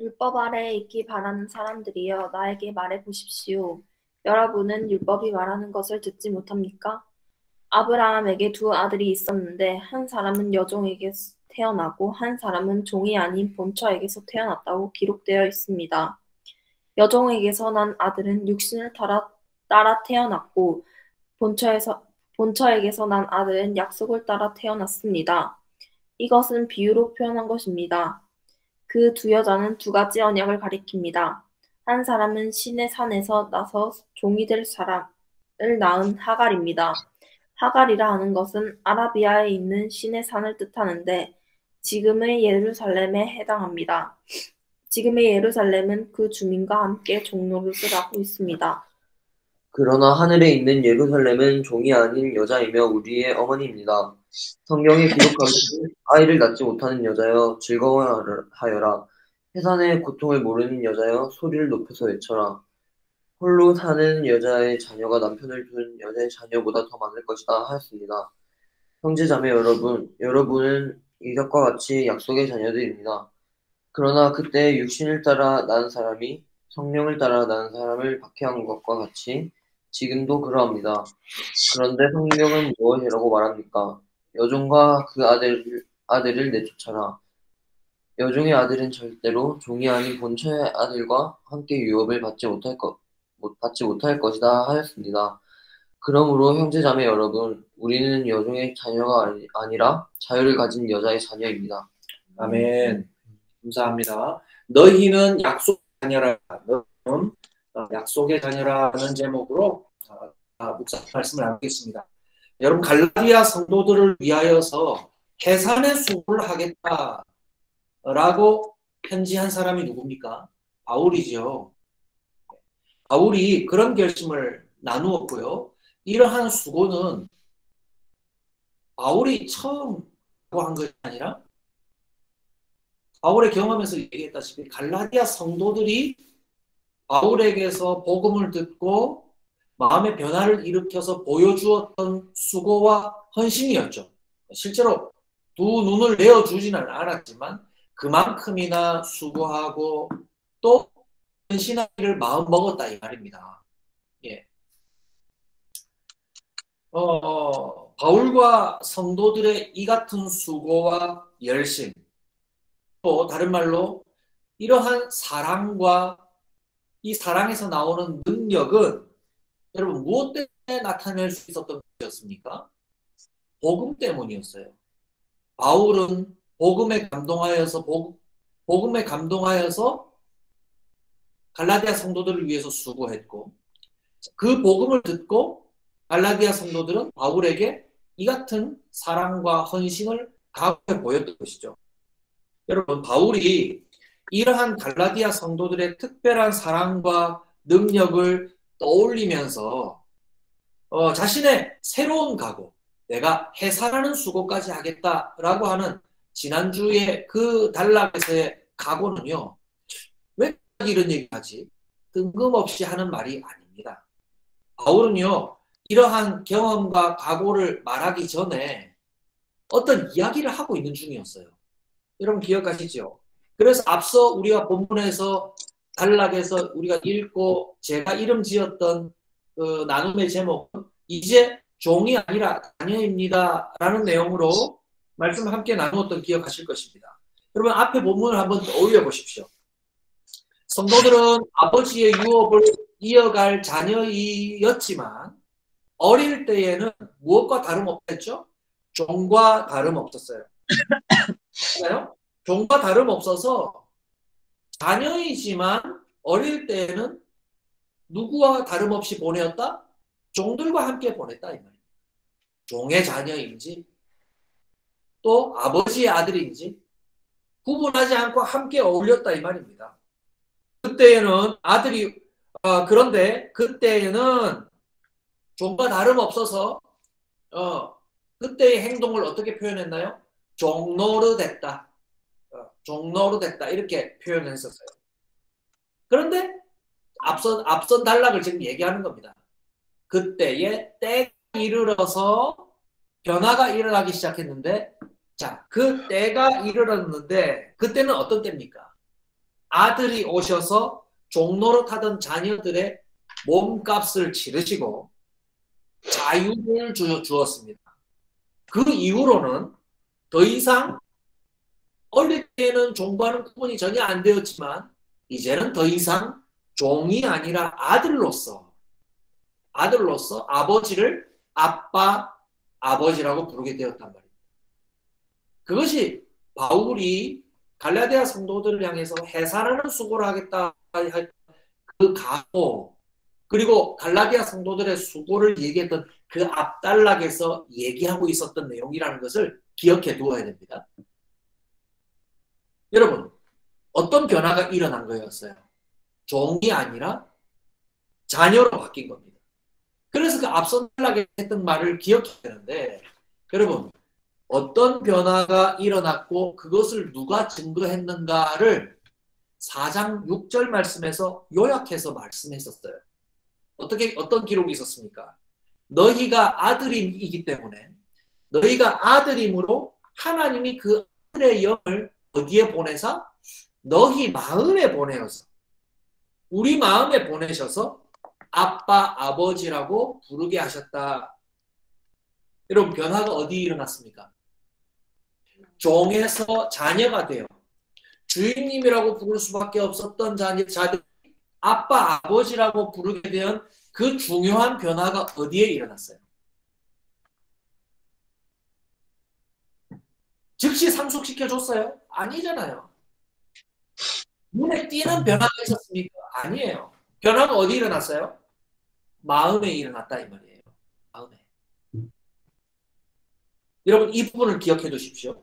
율법 아래에 있기 바라는 사람들이여 나에게 말해 보십시오. 여러분은 율법이 말하는 것을 듣지 못합니까? 아브라함에게 두 아들이 있었는데 한 사람은 여종에게서 태어나고 한 사람은 종이 아닌 본처에게서 태어났다고 기록되어 있습니다. 여종에게서 난 아들은 육신을 따라 태어났고 본처에서 본처에게서 난 아들은 약속을 따라 태어났습니다. 이것은 비유로 표현한 것입니다. 그 두 여자는 두 가지 언약을 가리킵니다. 한 사람은 신의 산에서 나서 종이 될 사람을 낳은 하갈입니다. 하갈이라 하는 것은 아라비아에 있는 신의 산을 뜻하는데 지금의 예루살렘에 해당합니다. 지금의 예루살렘은 그 주민과 함께 종노릇을 하고 있습니다. 그러나 하늘에 있는 예루살렘은 종이 아닌 여자이며 우리의 어머니입니다. 성경에 기록하기를 아이를 낳지 못하는 여자여 즐거워하여라. 해산의 고통을 모르는 여자여 소리를 높여서 외쳐라. 홀로 사는 여자의 자녀가 남편을 둔 여자의 자녀보다 더 많을 것이다 하였습니다. 형제자매 여러분, 여러분은 이삭과 같이 약속의 자녀들입니다. 그러나 그때 육신을 따라 낳은 사람이 성령을 따라 낳은 사람을 박해한 것과 같이 지금도 그러합니다. 그런데 성경은 무엇이라고 말합니까? 여종과 그 아들을 내쫓아라. 여종의 아들은 절대로 종이 아닌 본처의 아들과 함께 유업을 받지 못할 것이다 하였습니다. 그러므로 형제자매 여러분, 우리는 여종의 자녀가 아니라 자유를 가진 여자의 자녀입니다. 아멘. 감사합니다. 너희는 약속의 자녀라. 너희는 약속의 자녀라는 제목으로 묵상 말씀을 나누겠습니다. 여러분, 갈라디아 성도들을 위하여서 해산의 수고를 하겠다라고 편지한 사람이 누굽니까? 바울이죠. 바울이 그런 결심을 나누었고요. 이러한 수고는 바울이 처음 한 것이 아니라 바울의 경험에서 얘기했다시피 갈라디아 성도들이 바울에게서 복음을 듣고 마음의 변화를 일으켜서 보여주었던 수고와 헌신이었죠. 실제로 두 눈을 내어주지는 않았지만 그만큼이나 수고하고 또 헌신하기를 마음먹었다 이 말입니다. 예. 바울과 성도들의 이 같은 수고와 열심, 또 다른 말로 이러한 사랑과 이 사랑에서 나오는 능력은 여러분 무엇 때문에 나타낼 수 있었던 것이었습니까? 복음 때문이었어요. 바울은 복음에 감동하여서 갈라디아 성도들을 위해서 수고했고 그 복음을 듣고 갈라디아 성도들은 바울에게 이 같은 사랑과 헌신을 각오해 보였던 것이죠. 여러분, 바울이 이러한 갈라디아 성도들의 특별한 사랑과 능력을 떠올리면서 자신의 새로운 각오, 내가 해산하는 수고까지 하겠다라고 하는 지난주에 그 단락에서의 각오는요. 왜 이런 얘기하지? 뜬금없이 하는 말이 아닙니다. 바울은요. 이러한 경험과 각오를 말하기 전에 어떤 이야기를 하고 있는 중이었어요. 여러분 기억하시죠? 그래서 앞서 우리가 본문에서 단락에서 우리가 읽고 제가 이름 지었던 그 나눔의 제목은 이제 종이 아니라 자녀입니다 라는 내용으로 말씀을 함께 나누었던 기억하실 것입니다. 여러분 앞에 본문을 한번 떠올려 보십시오. 성도들은 아버지의 유업을 이어갈 자녀이었지만 어릴 때에는 무엇과 다름없었죠? 종과 다름없었어요. 종과 다름없어서 자녀이지만 어릴 때에는 누구와 다름없이 보내었다? 종들과 함께 보냈다 이 말입니다. 종의 자녀인지 또 아버지의 아들인지 구분하지 않고 함께 어울렸다 이 말입니다. 그때에는 그런데 그때에는 종과 다름없어서 그때의 행동을 어떻게 표현했나요? 종노릇했다. 종노릇했다 이렇게 표현했었어요. 그런데 앞선 단락을 지금 얘기하는 겁니다. 그때에 때가 이르러서 변화가 일어나기 시작했는데 자, 그 때가 이르렀는데 그때는 어떤 때입니까? 아들이 오셔서 종노릇하던 자녀들의 몸값을 치르시고 자유를 주었습니다. 그 이후로는 더 이상 어릴 때는 종과는 구분이 전혀 안 되었지만 이제는 더 이상 종이 아니라 아들로서 아버지를 아빠, 아버지라고 부르게 되었단 말입니다. 그것이 바울이 갈라디아 성도들을 향해서 해산하는 수고를 하겠다 할 그 각오, 그리고 갈라디아 성도들의 수고를 얘기했던 그 앞단락에서 얘기하고 있었던 내용이라는 것을 기억해 두어야 됩니다. 여러분, 어떤 변화가 일어난 거였어요? 종이 아니라 자녀로 바뀐 겁니다. 그래서 그 앞선 단락에 했던 말을 기억해야 되는데, 여러분, 어떤 변화가 일어났고 그것을 누가 증거했는가를 4장 6절 말씀에서 요약해서 말씀했었어요. 어떤 기록이 있었습니까? 너희가 아들이기 때문에 너희가 아들임으로 하나님이 그 아들의 영을 어디에 보내사? 너희 마음에 보내어서, 우리 마음에 보내셔서 아빠, 아버지라고 부르게 하셨다. 여러분, 변화가 어디 일어났습니까? 종에서 자녀가 되어 주인님이라고 부를 수밖에 없었던 자들, 아빠, 아버지라고 부르게 된 그 중요한 변화가 어디에 일어났어요? 즉시 상속시켜줬어요? 아니잖아요. 눈에 띄는 변화가 있었습니까? 아니에요. 변화가 어디 일어났어요? 마음에 일어났다 이 말이에요. 마음에. 여러분, 이 부분을 기억해 두십시오.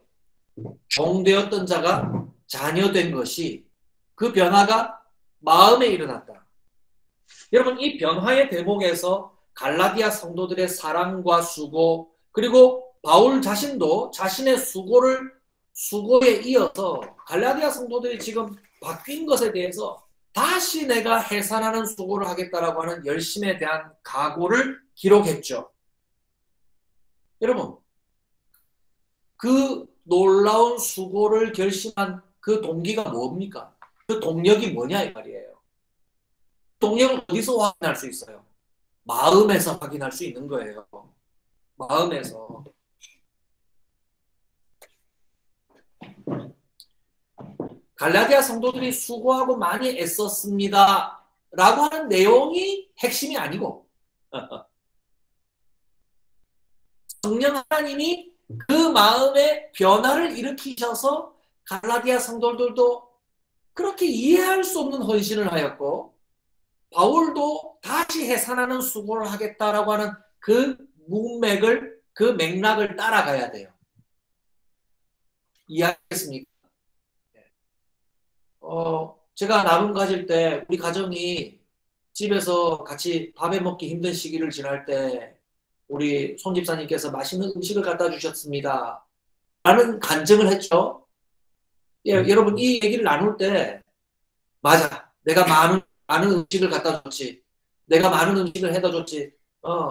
종되었던 자가 자녀된 것이, 그 변화가 마음에 일어났다. 여러분, 이 변화의 대목에서 갈라디아 성도들의 사랑과 수고, 그리고 바울 자신도 자신의 수고에 이어서 갈라디아 성도들이 지금 바뀐 것에 대해서 다시 내가 해산하는 수고를 하겠다라고 하는 열심에 대한 각오를 기록했죠. 여러분, 그 놀라운 수고를 결심한 그 동기가 뭡니까? 그 동력이 뭐냐 이 말이에요. 동력을 어디서 확인할 수 있어요? 마음에서 확인할 수 있는 거예요. 마음에서. 갈라디아 성도들이 수고하고 많이 애썼습니다 라고 하는 내용이 핵심이 아니고 성령 하나님이 그 마음에 변화를 일으키셔서 갈라디아 성도들도 그렇게 이해할 수 없는 헌신을 하였고, 바울도 다시 해산하는 수고를 하겠다라고 하는 그 문맥을, 그 맥락을 따라가야 돼요. 이해하겠습니까? 제가 나눔 가질 때 우리 가정이 집에서 같이 밥해 먹기 힘든 시기를 지날 때 우리 손 집사님께서 맛있는 음식을 갖다 주셨습니다 라는 간증을 했죠. 예, 여러분, 이 얘기를 나눌 때 맞아, 내가 많은 음식을 갖다 줬지, 내가 많은 음식을 해다 줬지,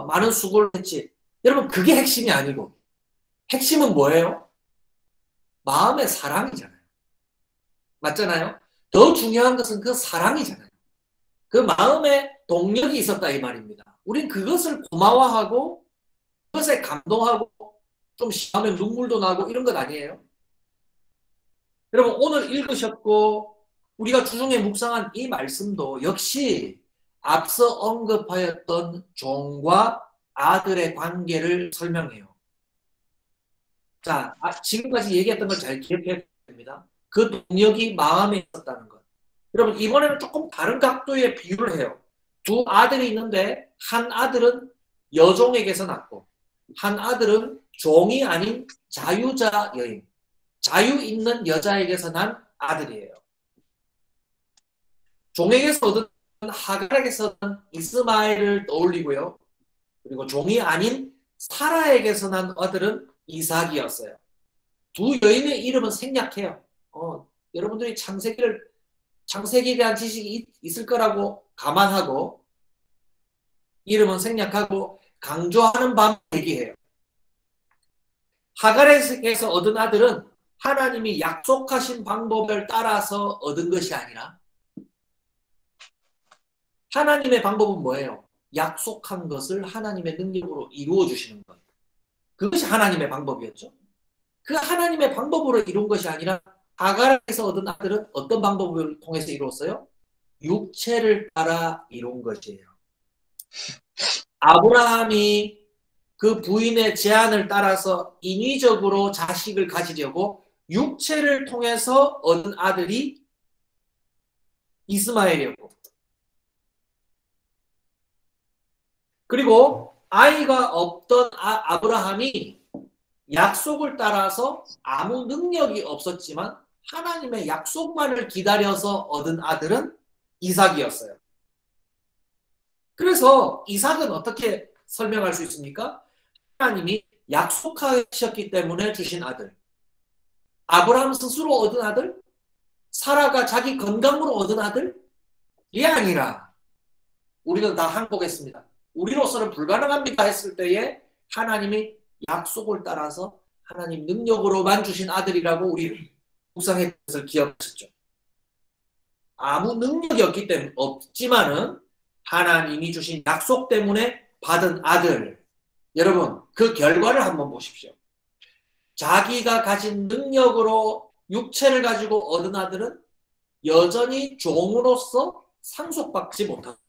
많은 수고를 했지. 여러분, 그게 핵심이 아니고 핵심은 뭐예요? 마음의 사랑이잖아요. 맞잖아요? 더 중요한 것은 그 사랑이잖아요. 그 마음에 동력이 있었다 이 말입니다. 우린 그것을 고마워하고 그것에 감동하고 좀 심하면 눈물도 나고 이런 것 아니에요? 여러분, 오늘 읽으셨고 우리가 주중에 묵상한 이 말씀도 역시 앞서 언급하였던 종과 아들의 관계를 설명해요. 자, 지금까지 얘기했던 걸 잘 기억해야 됩니다. 그 동력이 마음에 있었다는 것. 여러분, 이번에는 조금 다른 각도의 비유를 해요. 두 아들이 있는데 한 아들은 여종에게서 낳고 한 아들은 종이 아닌 자유자 여인, 자유 있는 여자에게서 난 아들이에요. 종에게서 얻은 하갈에게서 난 이스마엘을 떠올리고요. 그리고 종이 아닌 사라에게서 난 아들은 이삭이었어요. 두 여인의 이름은 생략해요. 여러분들이 창세기에 대한 지식이 있을 거라고 감안하고 이름은 생략하고 강조하는 밤 얘기해요. 하갈에게서 얻은 아들은 하나님이 약속하신 방법을 따라서 얻은 것이 아니라 하나님의 방법은 뭐예요? 약속한 것을 하나님의 능력으로 이루어 주시는 것. 그것이 하나님의 방법이었죠. 그 하나님의 방법으로 이룬 것이 아니라 하갈에서 얻은 아들은 어떤 방법을 통해서 이루었어요? 육체를 따라 이룬 것이에요. 아브라함이 그 부인의 제안을 따라서 인위적으로 자식을 가지려고 육체를 통해서 얻은 아들이 이스마엘이었고, 그리고 아이가 없던 아브라함이 약속을 따라서 아무 능력이 없었지만 하나님의 약속만을 기다려서 얻은 아들은 이삭이었어요. 그래서 이삭은 어떻게 설명할 수 있습니까? 하나님이 약속하셨기 때문에 주신 아들. 아브라함 스스로 얻은 아들? 사라가 자기 건강으로 얻은 아들? 이게 아니라 우리는 다 항복했습니다. 우리로서는 불가능합니다 했을 때에 하나님이 약속을 따라서 하나님 능력으로만 주신 아들이라고 우리 묵상의 것을 기억하셨죠. 아무 능력이 없기 때문에 없지만은 하나님이 주신 약속 때문에 받은 아들. 여러분, 그 결과를 한번 보십시오. 자기가 가진 능력으로 육체를 가지고 얻은 아들은 여전히 종으로서 상속받지 못합니다.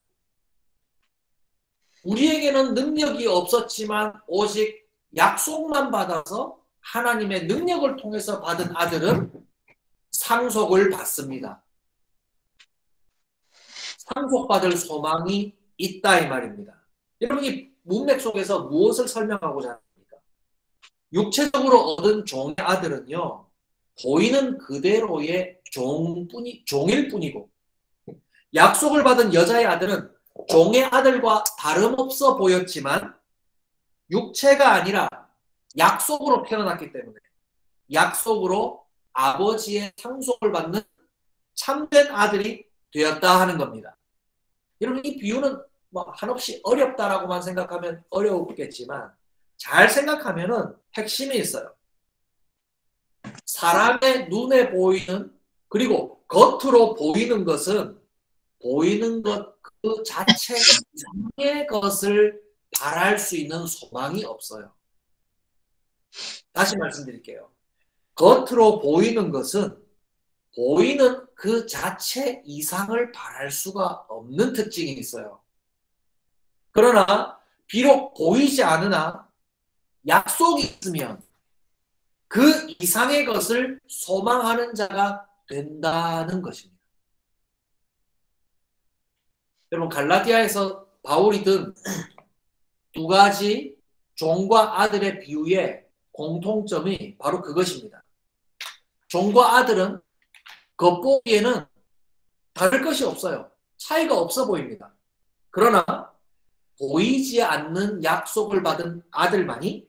우리에게는 능력이 없었지만 오직 약속만 받아서 하나님의 능력을 통해서 받은 아들은 상속을 받습니다. 상속받을 소망이 있다 이 말입니다. 여러분, 이 문맥 속에서 무엇을 설명하고자 합니까? 육체적으로 얻은 종의 아들은요, 보이는 그대로의 종일 뿐이고, 약속을 받은 여자의 아들은 종의 아들과 다름없어 보였지만 육체가 아니라 약속으로 태어났기 때문에 약속으로 아버지의 상속을 받는 참된 아들이 되었다 하는 겁니다. 여러분, 이 비유는 한없이 어렵다라고만 생각하면 어려웠겠지만 잘 생각하면은 핵심이 있어요. 사람의 눈에 보이는, 그리고 겉으로 보이는 것은 보이는 것 그 자체 이상의 것을 바랄 수 있는 소망이 없어요. 다시 말씀드릴게요. 겉으로 보이는 것은 보이는 그 자체 이상을 바랄 수가 없는 특징이 있어요. 그러나 비록 보이지 않으나 약속이 있으면 그 이상의 것을 소망하는 자가 된다는 것입니다. 여러분, 갈라디아에서 바울이 든 두 가지 종과 아들의 비유의 공통점이 바로 그것입니다. 종과 아들은 겉보기에는 다를 것이 없어요. 차이가 없어 보입니다. 그러나 보이지 않는 약속을 받은 아들만이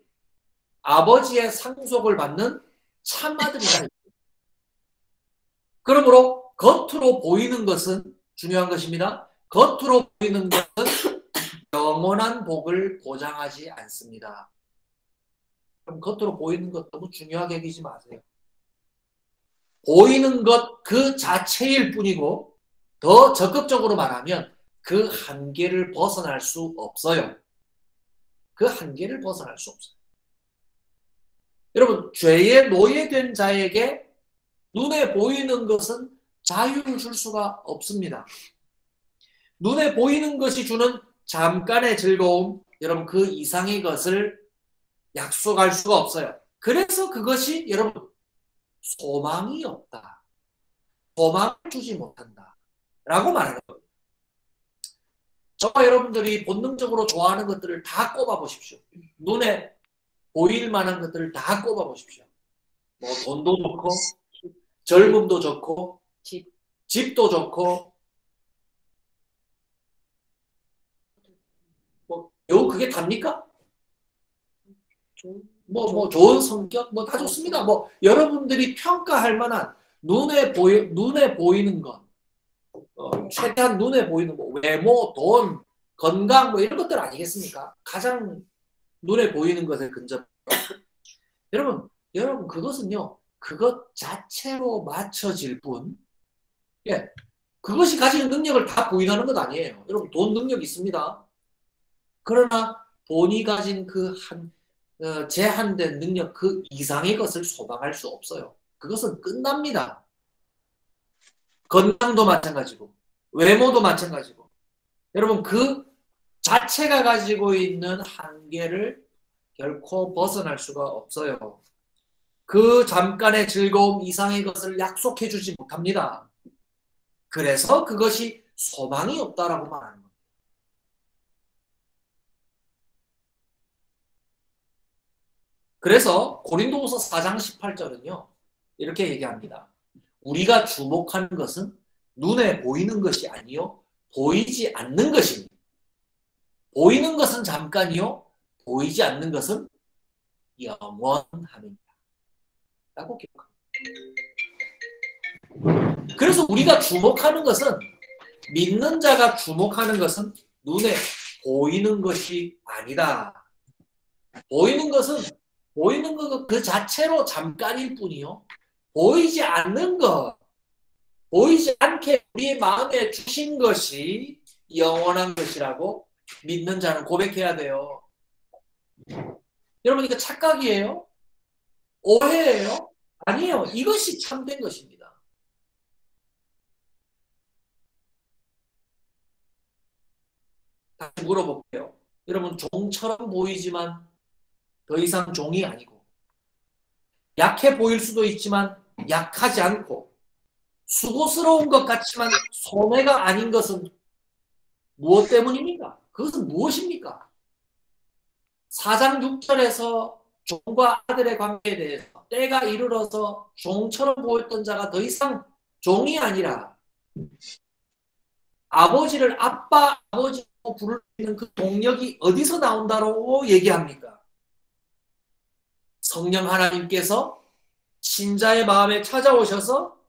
아버지의 상속을 받는 참 아들이다. 그러므로 겉으로 보이는 것은 중요한 것입니다. 겉으로 보이는 것은 영원한 복을 보장하지 않습니다. 그럼 겉으로 보이는 것 너무 중요하게 여기지 마세요. 보이는 것 그 자체일 뿐이고, 더 적극적으로 말하면 그 한계를 벗어날 수 없어요. 그 한계를 벗어날 수 없어요. 여러분, 죄에 노예된 자에게 눈에 보이는 것은 자유를 줄 수가 없습니다. 눈에 보이는 것이 주는 잠깐의 즐거움, 여러분, 그 이상의 것을 약속할 수가 없어요. 그래서 그것이 여러분 소망이 없다. 소망을 주지 못한다. 라고 말하는 겁니다. 저와 여러분들이 본능적으로 좋아하는 것들을 다 꼽아보십시오. 눈에 보일 만한 것들을 다 꼽아보십시오. 뭐 돈도 좋고, 젊음도 좋고, 집도 좋고, 그게 답니까? 좋은 성격? 다 좋습니다. 여러분들이 평가할 만한 눈에 보이는 것, 최대한 눈에 보이는 거, 외모, 돈, 건강, 이런 것들 아니겠습니까? 가장 눈에 보이는 것에 근접. 여러분, 그것은요, 그것 자체로 맞춰질 뿐, 예, 그것이 가지는 능력을 다 부인하는 것 아니에요. 여러분, 돈 능력 있습니다. 그러나 돈이 가진 제한된 능력 그 이상의 것을 소망할 수 없어요. 그것은 끝납니다. 건강도 마찬가지고, 외모도 마찬가지고. 여러분, 그 자체가 가지고 있는 한계를 결코 벗어날 수가 없어요. 그 잠깐의 즐거움 이상의 것을 약속해 주지 못합니다. 그래서 그것이 소망이 없다라고 말하는 겁니다. 그래서 고린도후서 4장 18절은요. 이렇게 얘기합니다. 우리가 주목하는 것은 눈에 보이는 것이 아니요 보이지 않는 것입니다. 보이는 것은 잠깐이요 보이지 않는 것은 영원함입니다. 라고 기록합니다. 그래서 우리가 주목하는 것은, 믿는 자가 주목하는 것은 눈에 보이는 것이 아니다. 보이는 것은 보이는 것 그 자체로 잠깐일 뿐이요. 보이지 않는 것, 보이지 않게 우리의 마음에 주신 것이 영원한 것이라고 믿는 자는 고백해야 돼요. 여러분, 이거 착각이에요? 오해예요? 아니에요. 이것이 참된 것입니다. 다시 물어볼게요. 여러분, 종처럼 보이지만 더 이상 종이 아니고, 약해 보일 수도 있지만 약하지 않고, 수고스러운 것 같지만 손해가 아닌 것은 무엇 때문입니까? 그것은 무엇입니까? 4장 6절에서 종과 아들의 관계에 대해서 때가 이르러서 종처럼 보였던 자가 더 이상 종이 아니라 아버지를 아빠, 아버지로 부를 수 있는 그 동력이 어디서 나온다고 얘기합니까? 성령 하나님께서 신자의 마음에 찾아오셔서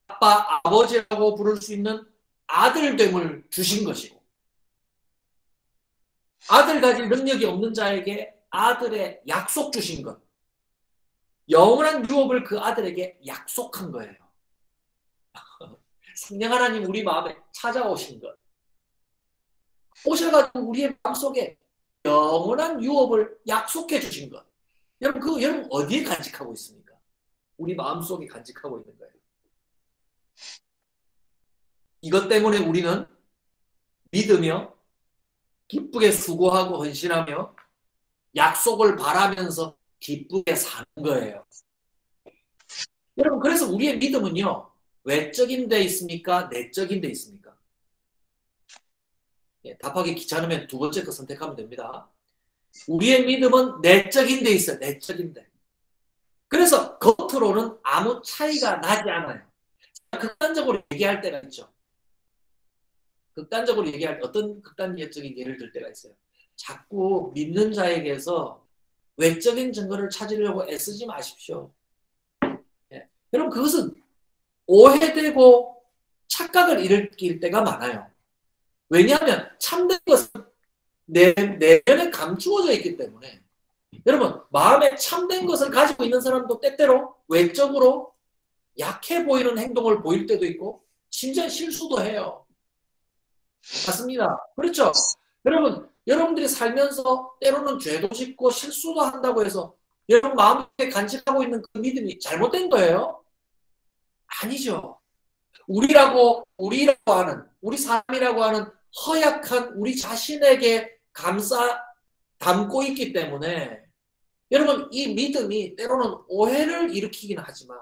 아빠, 아버지라고 부를 수 있는 아들됨을 주신 것이고, 아들 가질 능력이 없는 자에게 아들의 약속 주신 것, 영원한 유업을 그 아들에게 약속한 거예요. 성령 하나님 우리 마음에 찾아오신 것, 오셔가지고 우리의 마음속에 영원한 유업을 약속해 주신 것, 여러분 어디에 간직하고 있습니까? 우리 마음속에 간직하고 있는 거예요. 이것 때문에 우리는 믿으며 기쁘게 수고하고 헌신하며 약속을 바라면서 기쁘게 사는 거예요. 여러분, 그래서 우리의 믿음은요, 외적인 데 있습니까? 내적인 데 있습니까? 예, 답하기 귀찮으면 두 번째 거 선택하면 됩니다. 우리의 믿음은 내적인 데 있어요. 내적인 데. 그래서 겉으로는 아무 차이가 나지 않아요. 극단적으로 얘기할 때가 있죠. 극단적으로 얘기할 때 어떤 극단적인 예를 들 때가 있어요. 자꾸 믿는 자에게서 외적인 증거를 찾으려고 애쓰지 마십시오. 예. 여러분, 그것은 오해되고 착각을 일으킬 때가 많아요. 왜냐하면 참된 것은 내면에 감추어져 있기 때문에. 여러분, 마음에 참된 것을 가지고 있는 사람도 때때로 외적으로 약해 보이는 행동을 보일 때도 있고 심지어 실수도 해요. 맞습니다. 그렇죠? 여러분들이 살면서 때로는 죄도 짓고 실수도 한다고 해서 여러분 마음에 간직하고 있는 그 믿음이 잘못된 거예요? 아니죠. 우리라고 하는, 우리 삶이라고 하는 허약한 우리 자신에게 담고 있기 때문에 여러분, 이 믿음이 때로는 오해를 일으키긴 하지만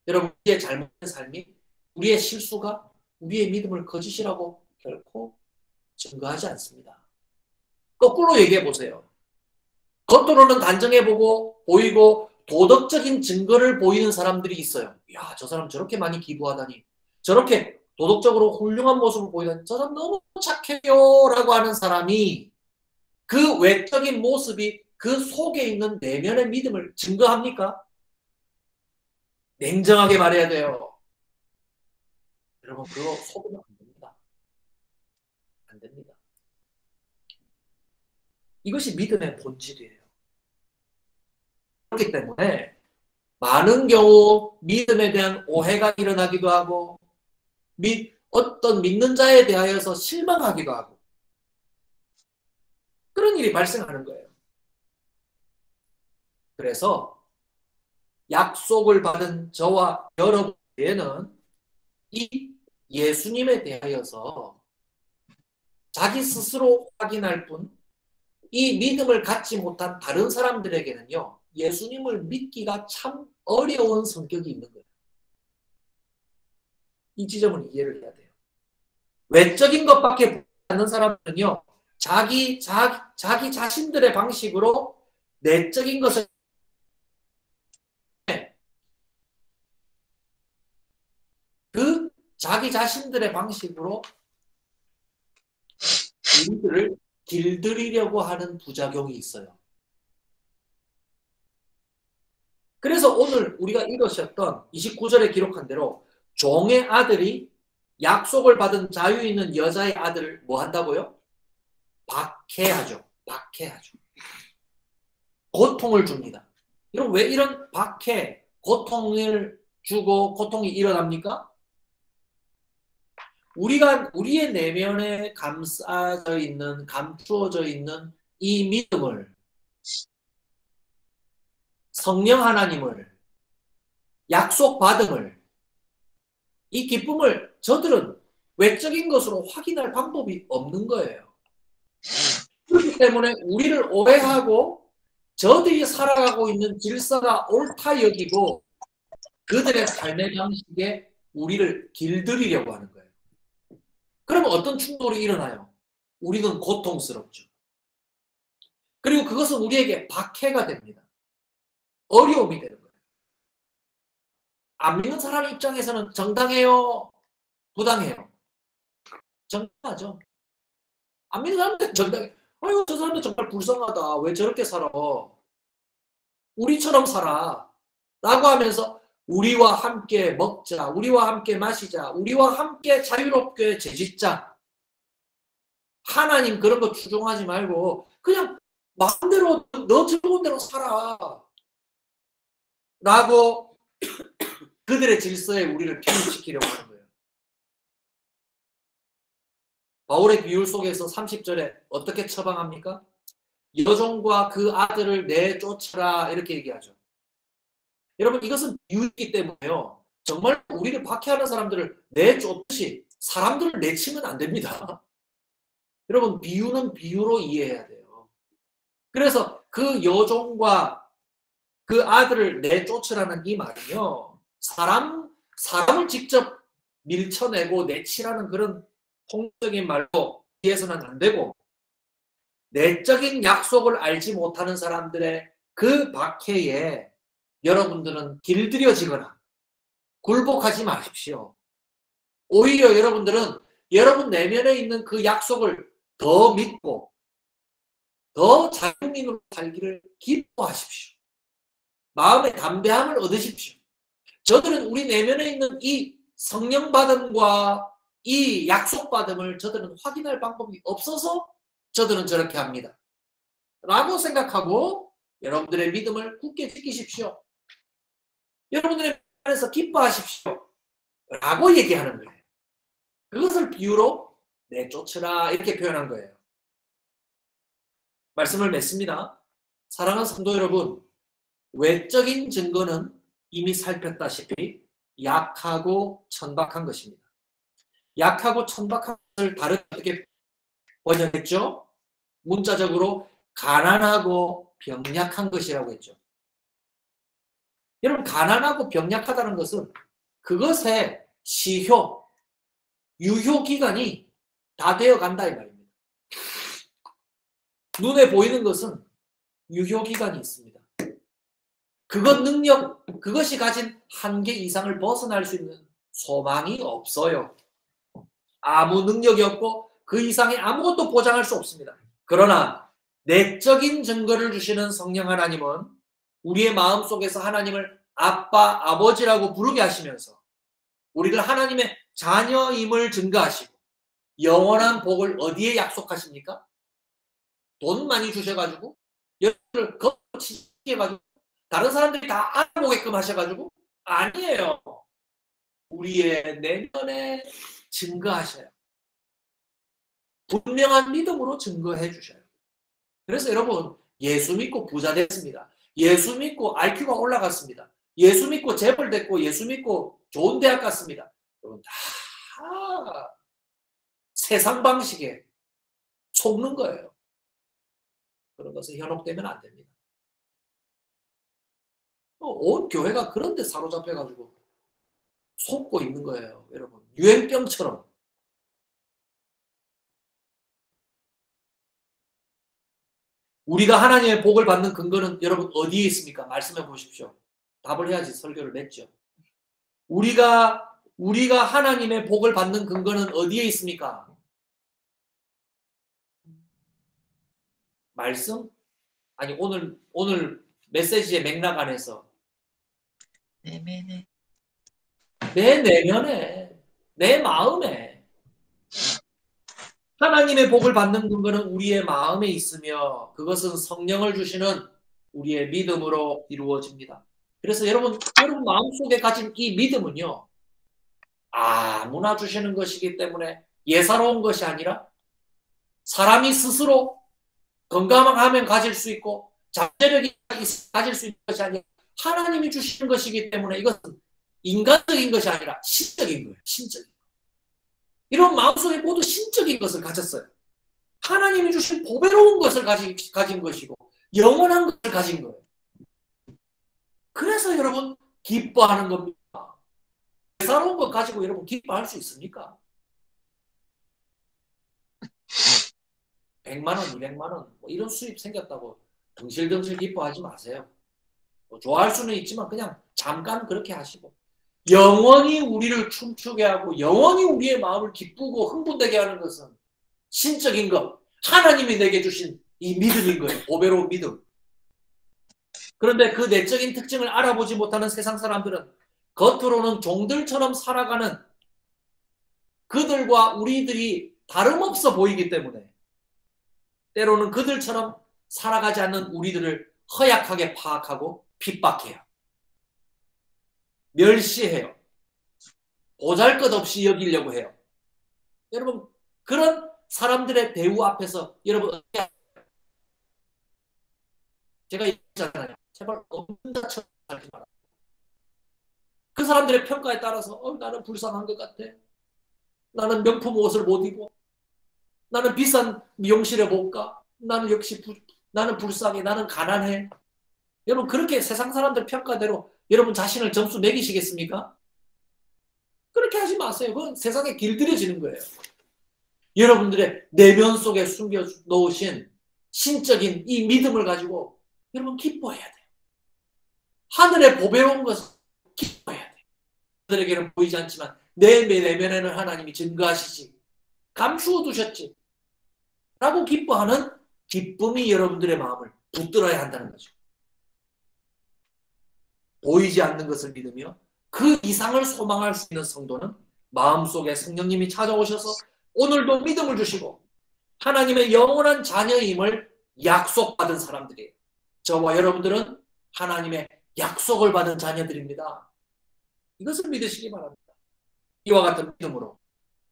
여러분, 우리의 잘못된 삶이, 우리의 실수가 우리의 믿음을 거짓이라고 결코 증거하지 않습니다. 거꾸로 얘기해 보세요. 겉으로는 단정해보고 보이고 도덕적인 증거를 보이는 사람들이 있어요. 야, 저 사람 저렇게 많이 기부하다니, 저렇게 도덕적으로 훌륭한 모습을 보이다니, 저 사람 너무 착해요 라고 하는 사람이 그 외적인 모습이 그 속에 있는 내면의 믿음을 증거합니까? 냉정하게 말해야 돼요. 여러분, 그거 속으면 안 됩니다. 안 됩니다. 이것이 믿음의 본질이에요. 그렇기 때문에 많은 경우 믿음에 대한 오해가 일어나기도 하고 어떤 믿는 자에 대하여서 실망하기도 하고 그런 일이 발생하는 거예요. 그래서 약속을 받은 저와 여러분에게는 이 예수님에 대하여서 자기 스스로 확인할 뿐 이 믿음을 갖지 못한 다른 사람들에게는요, 예수님을 믿기가 참 어려운 성격이 있는 거예요. 이 지점은 이해를 해야 돼요. 외적인 것밖에 보지 않는 사람은요, 자기 자신들의 방식으로 내적인 것을 그 자기 자신들의 방식으로 우리들을 길들이려고 하는 부작용이 있어요. 그래서 오늘 우리가 읽으셨던 29절에 기록한 대로 종의 아들이 약속을 받은 자유 있는 여자의 아들을 뭐 한다고요? 박해하죠. 박해하죠. 고통을 줍니다. 여러분 왜 이런 박해, 고통을 주고 고통이 일어납니까? 우리의 내면에 감추어져 있는 이 믿음을, 성령 하나님을, 약속받음을, 이 기쁨을 저들은 외적인 것으로 확인할 방법이 없는 거예요. 그렇기 때문에 우리를 오해하고 저들이 살아가고 있는 질서가 옳다 여기고 그들의 삶의 방식에 우리를 길들이려고 하는 거예요. 그러면 어떤 충돌이 일어나요? 우리는 고통스럽죠. 그리고 그것은 우리에게 박해가 됩니다. 어려움이 되는 거예요. 안 믿는 사람 입장에서는 정당해요? 부당해요? 정당하죠. 안 믿는 사람들은 정당해. 아유, 저 사람들 정말 불쌍하다. 왜 저렇게 살아? 우리처럼 살아. 라고 하면서 우리와 함께 먹자, 우리와 함께 마시자, 우리와 함께 자유롭게 재짓자. 하나님 그런 거 추종하지 말고 그냥 마음대로 너 즐거운 대로 살아. 라고 그들의 질서에 우리를 편입시키려고 하는 거예요. 바울의 비유 속에서 30절에 어떻게 처방합니까? 여종과 그 아들을 내쫓으라 이렇게 얘기하죠. 여러분 이것은 비유이기 때문에요. 정말 우리를 박해하는 사람들을 내쫓듯이 사람들을 내치면 안 됩니다. 여러분 비유는 비유로 이해해야 돼요. 그래서 그 여종과 그 아들을 내쫓으라는 이 말은요. 사람을 직접 밀쳐내고 내치라는 그런 통적인 말로 이해해서는 안 되고 내적인 약속을 알지 못하는 사람들의 그 박해에 여러분들은 길들여지거나 굴복하지 마십시오. 오히려 여러분들은 여러분 내면에 있는 그 약속을 더 믿고 더 자유민으로 살기를 기뻐하십시오. 마음의 담대함을 얻으십시오. 저들은 우리 내면에 있는 이 성령 받음과 이 약속 받음을 저들은 확인할 방법이 없어서 저들은 저렇게 합니다. 라고 생각하고 여러분들의 믿음을 굳게 지키십시오. 여러분들의 안에서 기뻐하십시오. 라고 얘기하는 거예요. 그것을 비유로 내쫓으라 이렇게 표현한 거예요. 말씀을 맺습니다. 사랑하는 성도 여러분, 외적인 증거는 이미 살폈다시피 약하고 천박한 것입니다. 약하고 천박한 것을 다르게 어떻게 번역했죠? 문자적으로 가난하고 병약한 것이라고 했죠. 여러분 가난하고 병약하다는 것은 그것의 시효, 유효기간이 다 되어간다 이 말입니다. 눈에 보이는 것은 유효기간이 있습니다. 그것이 가진 한계 이상을 벗어날 수 있는 소망이 없어요. 아무 능력이 없고 그 이상의 아무것도 보장할 수 없습니다. 그러나 내적인 증거를 주시는 성령 하나님은 우리의 마음속에서 하나님을 아빠, 아버지라고 부르게 하시면서 우리들 하나님의 자녀임을 증거하시고 영원한 복을 어디에 약속하십니까? 돈 많이 주셔가지고 여러분을 거치게 해가지고 다른 사람들이 다 알아보게끔 하셔가지고 아니에요. 우리의 내면에 증거하셔요. 분명한 믿음으로 증거해 주셔요. 그래서 여러분 예수 믿고 부자 됐습니다. 예수 믿고 IQ가 올라갔습니다. 예수 믿고 재벌 됐고 예수 믿고 좋은 대학 갔습니다. 여러분 다 세상 방식에 속는 거예요. 그런 것에 현혹되면 안 됩니다. 온 교회가 그런 데 사로잡혀가지고 속고 있는 거예요. 여러분 유행병처럼. 우리가 하나님의 복을 받는 근거는 여러분 어디에 있습니까? 말씀해 보십시오. 답을 해야지 설교를 맺죠. 우리가 하나님의 복을 받는 근거는 어디에 있습니까? 말씀? 아니 오늘 메시지의 맥락 안에서 내면에 내 내면에 내 마음에 하나님의 복을 받는 근거는 우리의 마음에 있으며 그것은 성령을 주시는 우리의 믿음으로 이루어집니다. 그래서 여러분 마음속에 가진 이 믿음은요. 아무나 주시는 것이기 때문에 예사로운 것이 아니라 사람이 스스로 건강하면 가질 수 있고 잠재력이 가질 수 있는 것이 아니라 하나님이 주시는 것이기 때문에 이것은 인간적인 것이 아니라 신적인 거예요. 신적인. 이런 마음속에 모두 신적인 것을 가졌어요. 하나님이 주신 보배로운 것을 가진 것이고 영원한 것을 가진 거예요. 그래서 여러분 기뻐하는 겁니다. 예사로운 것 가지고 여러분 기뻐할 수 있습니까? 100만 원, 200만 원 뭐 이런 수입 생겼다고 덩실덩실 기뻐하지 마세요. 뭐 좋아할 수는 있지만 그냥 잠깐 그렇게 하시고 영원히 우리를 춤추게 하고 영원히 우리의 마음을 기쁘고 흥분되게 하는 것은 신적인 것, 하나님이 내게 주신 이 믿음인 거예요. 보배로운 믿음. 그런데 그 내적인 특징을 알아보지 못하는 세상 사람들은 겉으로는 종들처럼 살아가는 그들과 우리들이 다름없어 보이기 때문에 때로는 그들처럼 살아가지 않는 우리들을 허약하게 파악하고 핍박해요. 멸시해요. 보잘것없이 여기려고 해요. 여러분 그런 사람들의 대우 앞에서 여러분 제가 얘기했잖아요. 제발 없는 자처럼 살지 마라. 그 사람들의 평가에 따라서 나는 불쌍한 것 같아. 나는 명품 옷을 못 입어. 나는 비싼 미용실에 못 가. 나는 역시 나는 불쌍해. 나는 가난해. 여러분 그렇게 세상 사람들 평가대로 여러분 자신을 점수 매기시겠습니까? 그렇게 하지 마세요. 그건 세상에 길들여지는 거예요. 여러분들의 내면 속에 숨겨 놓으신 신적인 이 믿음을 가지고 여러분 기뻐해야 돼요. 하늘의 보배로운 것을 기뻐해야 돼요. 그들에게는 보이지 않지만 내 내면에는 하나님이 증거하시지. 감추어 두셨지. 라고 기뻐하는 기쁨이 여러분들의 마음을 붙들어야 한다는 거죠. 보이지 않는 것을 믿으며 그 이상을 소망할 수 있는 성도는 마음속에 성령님이 찾아오셔서 오늘도 믿음을 주시고 하나님의 영원한 자녀임을 약속받은 사람들이에요. 저와 여러분들은 하나님의 약속을 받은 자녀들입니다. 이것을 믿으시기 바랍니다. 이와 같은 믿음으로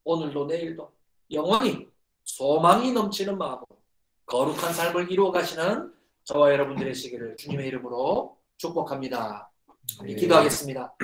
오늘도 내일도 영원히 소망이 넘치는 마음으로 거룩한 삶을 이루어 가시는 저와 여러분들의 시기를 주님의 이름으로 축복합니다. 기도하겠습니다.